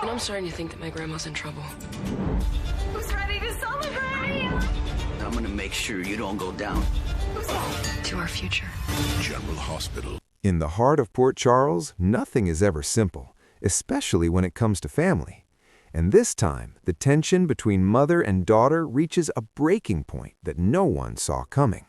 And I'm starting to think that my grandma's in trouble. Who's ready to celebrate? I'm gonna make sure you don't go down. To our future. General Hospital. In the heart of Port Charles, nothing is ever simple, especially when it comes to family. And this time, the tension between mother and daughter reaches a breaking point that no one saw coming.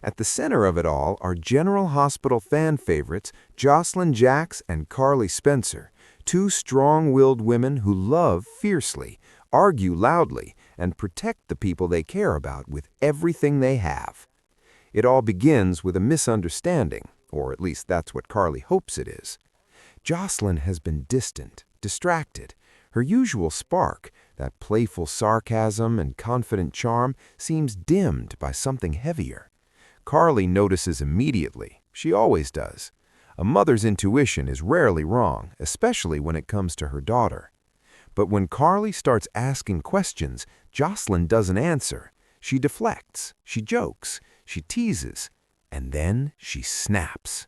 At the center of it all are General Hospital fan favorites Josslyn Jacks and Carly Spencer, two strong-willed women who love fiercely, argue loudly, and protect the people they care about with everything they have. It all begins with a misunderstanding, or at least that's what Carly hopes it is. Josslyn has been distant, distracted. Her usual spark, that playful sarcasm and confident charm, seems dimmed by something heavier. Carly notices immediately. She always does. A mother's intuition is rarely wrong, especially when it comes to her daughter. But when Carly starts asking questions, Josslyn doesn't answer. She deflects, she jokes, she teases, and then she snaps.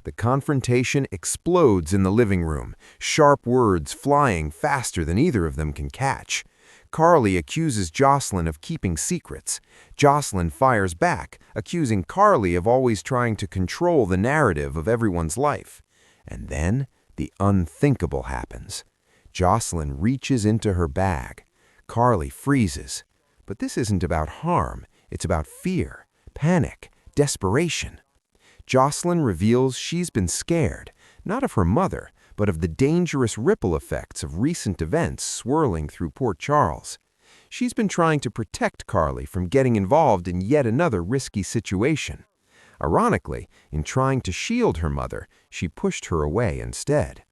The confrontation explodes in the living room, sharp words flying faster than either of them can catch. Carly accuses Josslyn of keeping secrets. Josslyn fires back, accusing Carly of always trying to control the narrative of everyone's life. And then the unthinkable happens. Josslyn reaches into her bag. Carly freezes. But this isn't about harm. It's about fear, panic, desperation. Josslyn reveals she's been scared, not of her mother, but of the dangerous ripple effects of recent events swirling through Port Charles. She's been trying to protect Carly from getting involved in yet another risky situation. Ironically, in trying to shield her mother, she pushed her away instead.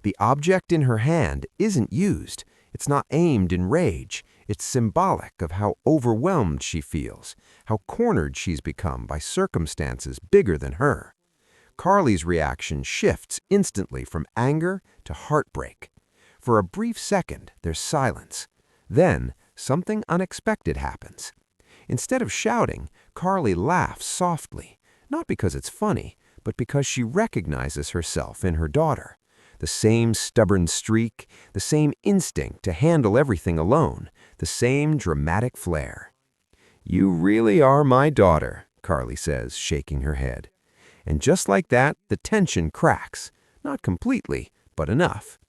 The object in her hand isn't used. It's not aimed in rage. It's symbolic of how overwhelmed she feels, how cornered she's become by circumstances bigger than her. Carly's reaction shifts instantly from anger to heartbreak. For a brief second, there's silence. Then, something unexpected happens. Instead of shouting, Carly laughs softly, not because it's funny, but because she recognizes herself in her daughter. The same stubborn streak, the same instinct to handle everything alone, the same dramatic flair. "You really are my daughter," Carly says, shaking her head. And just like that, the tension cracks. Not completely, but enough.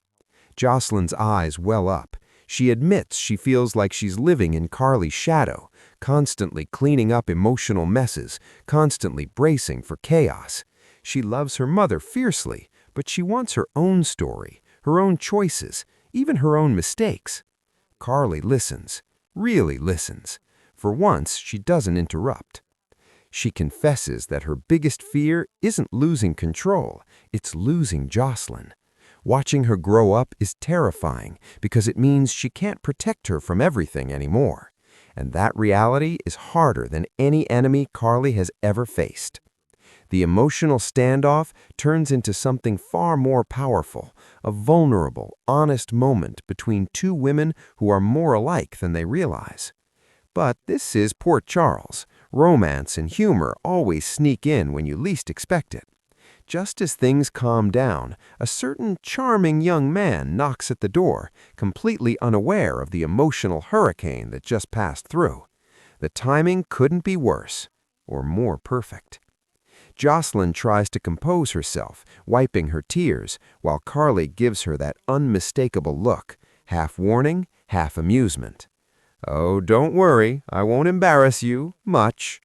Josslyn's eyes well up. She admits she feels like she's living in Carly's shadow, constantly cleaning up emotional messes, constantly bracing for chaos. She loves her mother fiercely, but she wants her own story, her own choices, even her own mistakes. Carly listens, really listens. For once, she doesn't interrupt. She confesses that her biggest fear isn't losing control, it's losing Josslyn. Watching her grow up is terrifying because it means she can't protect her from everything anymore. And that reality is harder than any enemy Carly has ever faced. The emotional standoff turns into something far more powerful, a vulnerable, honest moment between two women who are more alike than they realize. But this is Port Charles. Romance and humor always sneak in when you least expect it. Just as things calm down, a certain charming young man knocks at the door, completely unaware of the emotional hurricane that just passed through. The timing couldn't be worse, or more perfect. Josslyn tries to compose herself, wiping her tears, while Carly gives her that unmistakable look, half warning, half amusement. "Oh, don't worry, I won't embarrass you, much."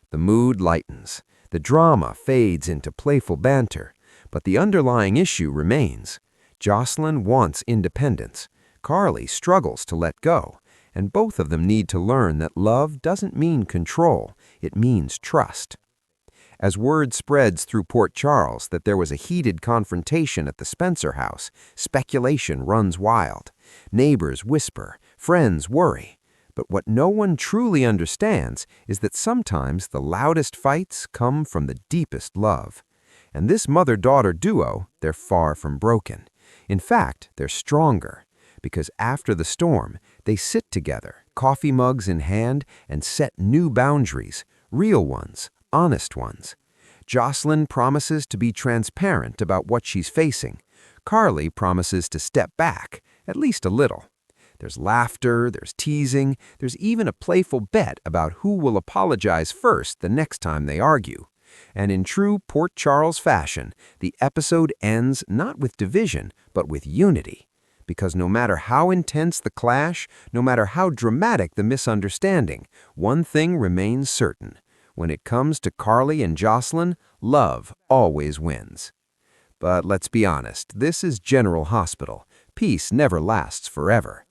The mood lightens. The drama fades into playful banter, but the underlying issue remains. Josslyn wants independence. Carly struggles to let go, and both of them need to learn that love doesn't mean control, it means trust. As word spreads through Port Charles that there was a heated confrontation at the Spencer house, speculation runs wild. Neighbors whisper, friends worry. But what no one truly understands is that sometimes the loudest fights come from the deepest love. And this mother-daughter duo, they're far from broken. In fact, they're stronger. Because after the storm, they sit together, coffee mugs in hand, and set new boundaries, real ones, honest ones. Josslyn promises to be transparent about what she's facing, Carly promises to step back, at least a little. There's laughter, there's teasing, there's even a playful bet about who will apologize first the next time they argue. And in true Port Charles fashion, the episode ends not with division, but with unity. Because no matter how intense the clash, no matter how dramatic the misunderstanding, one thing remains certain. When it comes to Carly and Josslyn, love always wins. But let's be honest, this is General Hospital. Peace never lasts forever.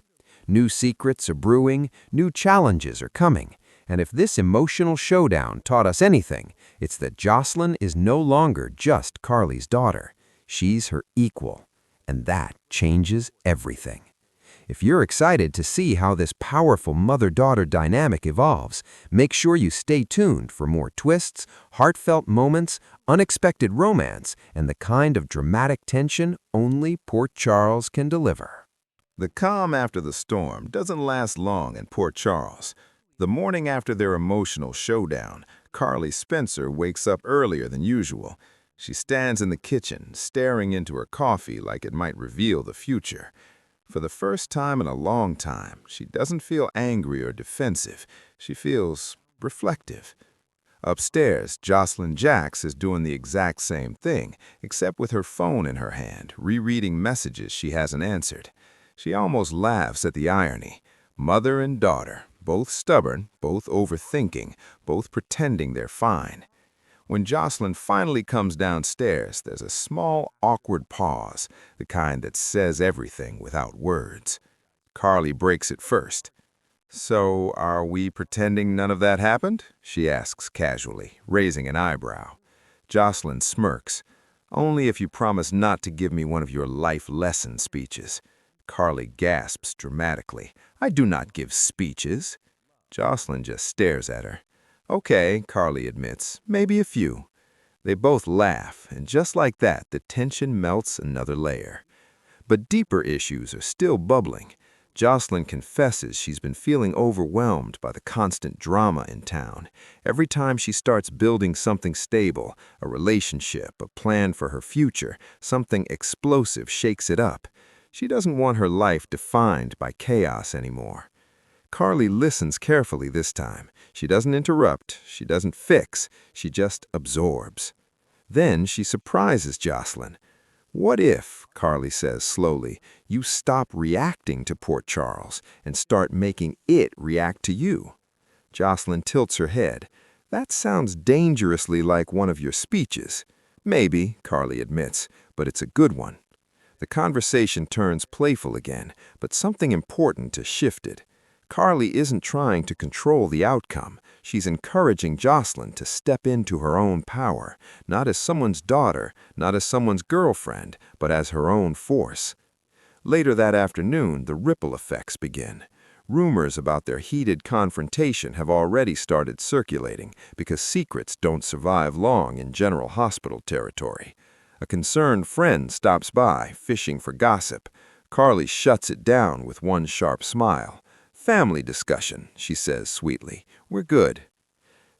New secrets are brewing, new challenges are coming. And if this emotional showdown taught us anything, it's that Josslyn is no longer just Carly's daughter. She's her equal. And that changes everything. If you're excited to see how this powerful mother-daughter dynamic evolves, make sure you stay tuned for more twists, heartfelt moments, unexpected romance, and the kind of dramatic tension only Port Charles can deliver. The calm after the storm doesn't last long in Port Charles. The morning after their emotional showdown, Carly Spencer wakes up earlier than usual. She stands in the kitchen, staring into her coffee like it might reveal the future. For the first time in a long time, she doesn't feel angry or defensive. She feels reflective. Upstairs, Josslyn Jax is doing the exact same thing, except with her phone in her hand, rereading messages she hasn't answered. She almost laughs at the irony. Mother and daughter, both stubborn, both overthinking, both pretending they're fine. When Josslyn finally comes downstairs, there's a small, awkward pause, the kind that says everything without words. Carly breaks it first. "So, are we pretending none of that happened?" she asks casually, raising an eyebrow. Josslyn smirks. "Only if you promise not to give me one of your life lesson speeches." Carly gasps dramatically. "I do not give speeches." Josslyn just stares at her. "Okay," Carly admits, "maybe a few." They both laugh, and just like that, the tension melts another layer. But deeper issues are still bubbling. Josslyn confesses she's been feeling overwhelmed by the constant drama in town. Every time she starts building something stable, a relationship, a plan for her future, something explosive shakes it up. She doesn't want her life defined by chaos anymore. Carly listens carefully this time. She doesn't interrupt, she doesn't fix, she just absorbs. Then she surprises Josslyn. "What if," Carly says slowly, "you stop reacting to Port Charles and start making it react to you?" Josslyn tilts her head. "That sounds dangerously like one of your speeches." "Maybe," Carly admits, "but it's a good one." The conversation turns playful again, but something important has shifted. Carly isn't trying to control the outcome. She's encouraging Josslyn to step into her own power, not as someone's daughter, not as someone's girlfriend, but as her own force. Later that afternoon, the ripple effects begin. Rumors about their heated confrontation have already started circulating because secrets don't survive long in General Hospital territory. A concerned friend stops by, fishing for gossip. Carly shuts it down with one sharp smile. "Family discussion," she says sweetly. "We're good."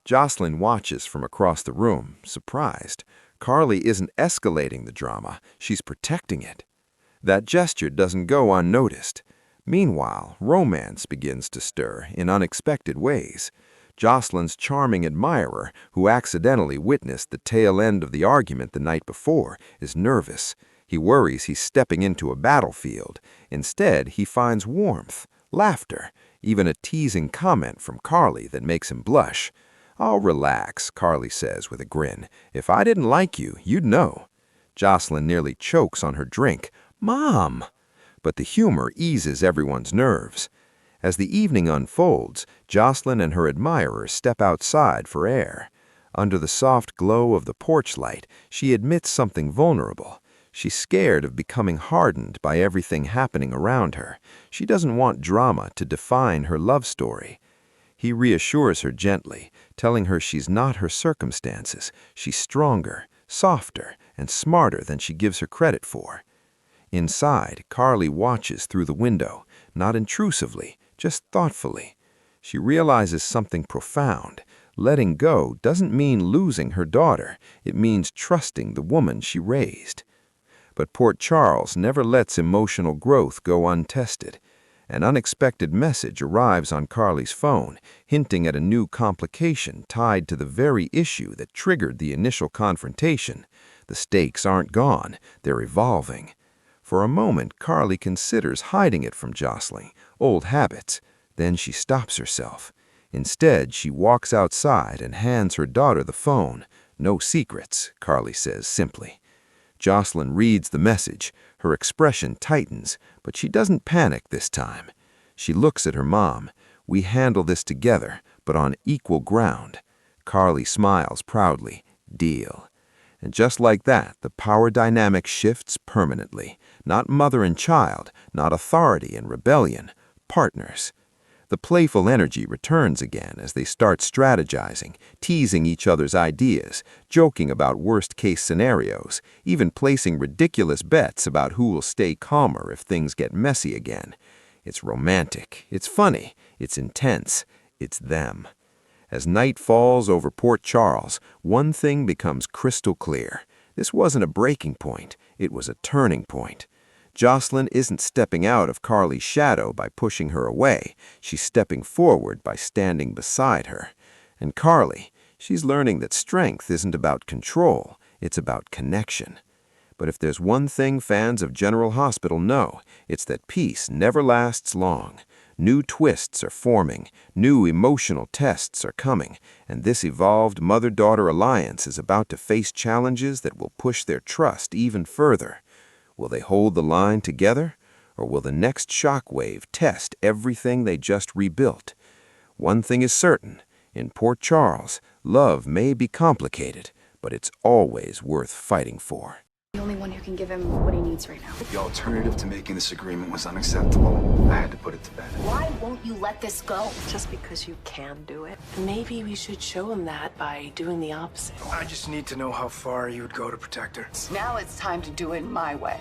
Josslyn watches from across the room, surprised. Carly isn't escalating the drama, she's protecting it. That gesture doesn't go unnoticed. Meanwhile, romance begins to stir in unexpected ways. Josslyn's charming admirer, who accidentally witnessed the tail end of the argument the night before, is nervous. He worries he's stepping into a battlefield. Instead, he finds warmth, laughter, even a teasing comment from Carly that makes him blush. "Oh, relax," Carly says with a grin. "If I didn't like you, you'd know." Josslyn nearly chokes on her drink. "Mom!" But the humor eases everyone's nerves. As the evening unfolds, Josslyn and her admirer step outside for air. Under the soft glow of the porch light, she admits something vulnerable. She's scared of becoming hardened by everything happening around her. She doesn't want drama to define her love story. He reassures her gently, telling her she's not her circumstances. She's stronger, softer, and smarter than she gives her credit for. Inside, Carly watches through the window, not intrusively, just thoughtfully. She realizes something profound. Letting go doesn't mean losing her daughter. It means trusting the woman she raised. But Port Charles never lets emotional growth go untested. An unexpected message arrives on Carly's phone, hinting at a new complication tied to the very issue that triggered the initial confrontation. The stakes aren't gone, they're evolving. For a moment, Carly considers hiding it from Josslyn, old habits. Then she stops herself. Instead, she walks outside and hands her daughter the phone. No secrets, Carly says simply. Josslyn reads the message. Her expression tightens, but she doesn't panic this time. She looks at her mom. We handle this together, but on equal ground. Carly smiles proudly. Deal. And just like that, the power dynamic shifts permanently. Not mother and child, not authority and rebellion. Partners. The playful energy returns again as they start strategizing, teasing each other's ideas, joking about worst-case scenarios, even placing ridiculous bets about who will stay calmer if things get messy again. It's romantic, it's funny, it's intense, it's them. As night falls over Port Charles, one thing becomes crystal clear. This wasn't a breaking point, it was a turning point. Josslyn isn't stepping out of Carly's shadow by pushing her away. She's stepping forward by standing beside her. And Carly, she's learning that strength isn't about control, it's about connection. But if there's one thing fans of General Hospital know, it's that peace never lasts long. New twists are forming, new emotional tests are coming, and this evolved mother-daughter alliance is about to face challenges that will push their trust even further. Will they hold the line together, or will the next shockwave test everything they just rebuilt? One thing is certain, in Port Charles, love may be complicated, but it's always worth fighting for. The only one who can give him what he needs right now. The alternative to making this agreement was unacceptable. I had to put it to bed. Why won't you let this go? Just because you can do it. Maybe we should show him that by doing the opposite. I just need to know how far you would go to protect her. Now it's time to do it my way.